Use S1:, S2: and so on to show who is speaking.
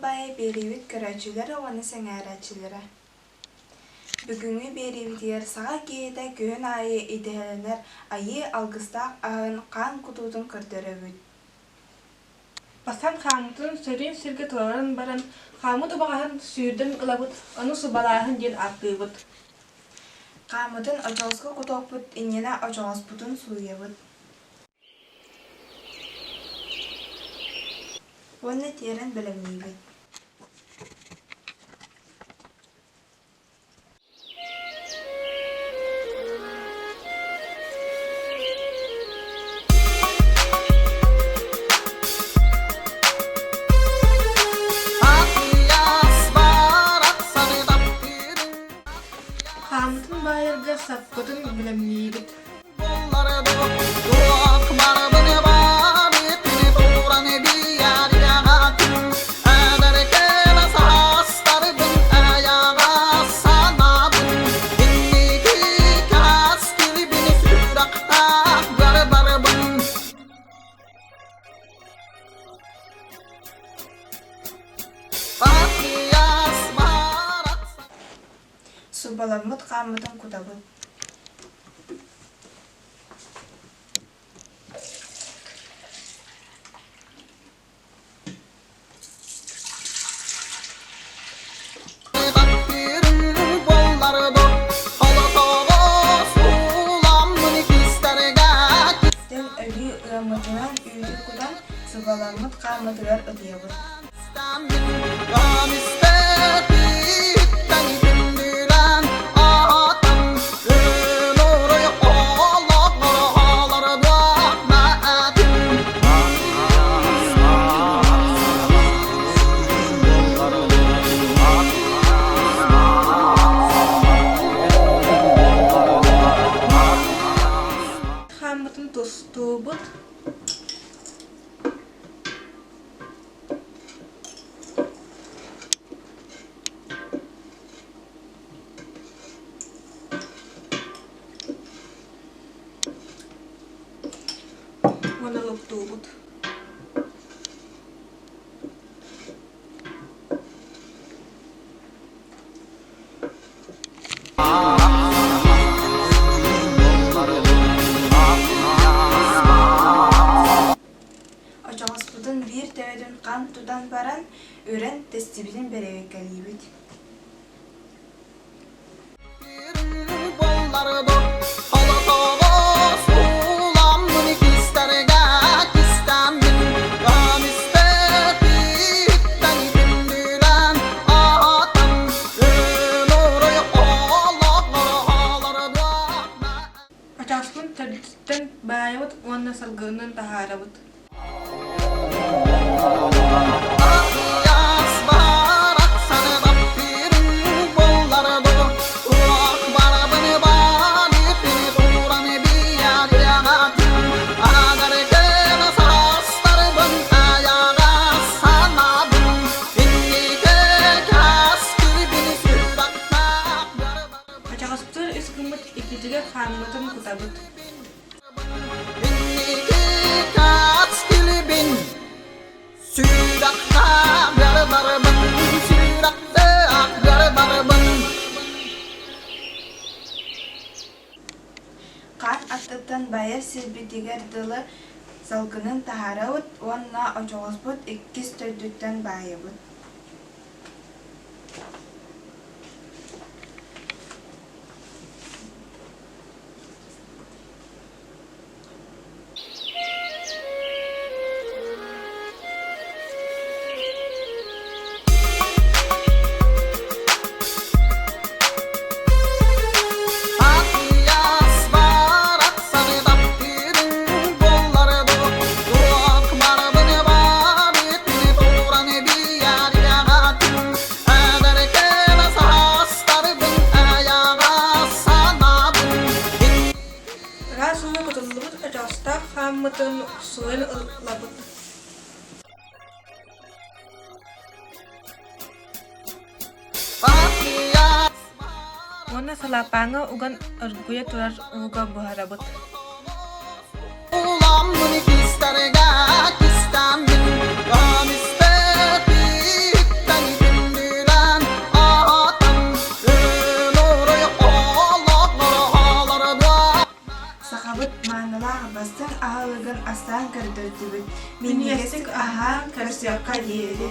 S1: баайа биэрии көрәчүләре оны сәңәрәчүләре. Бүгүнгү биэрии саға кейді күйін айы иделенер айы алгыстақ ағын қан кутуутун көрдөрөбүт.
S2: Бастан Хаамытын сөрин сирге турарын баран Хаамыт убағаһын сүйірден ылабыт, оны субалаһын ден аттыыбыт.
S1: Хаамытын очоғысқа кутоқпыт, иннена очоғыспытын суйыбыт. Оны терен білімнейбіт.
S2: Хаамытын байырга саппытын білімнейбіт.
S1: Субаламыт хаамытын кутабыт. Тен ölü ıramıtınan üydür kudan субаламыт хаамытыгар ыдыябыт.
S2: Хаамытын тустуубыт. Оны луктуубыт.
S1: Очоғыспытын bir төйдін қан тудан баран өрен тестибилин беребеккелибит.
S2: Açaspın terditten bayabıt, onu salgının taharabıt. Açaspın iskımıt ikiciler Haamıtın kutabıt.
S1: Қан аттыттан байыр сирбитигер дылы салгынын тахарабыт, онна очоғыспыт иккис төйдүттен байыбыт.
S2: Rasunu kutulubut açasta Haamıtın suyun ılabıt. Ona salapanga ugan örgüye turar uga buharabıt.
S3: Ulan bunu kistarga kistan bin,
S1: Ahbastın ahalıgın aslan kırdırdıbıt. Miniyestik aha kırsiyakka diyedi.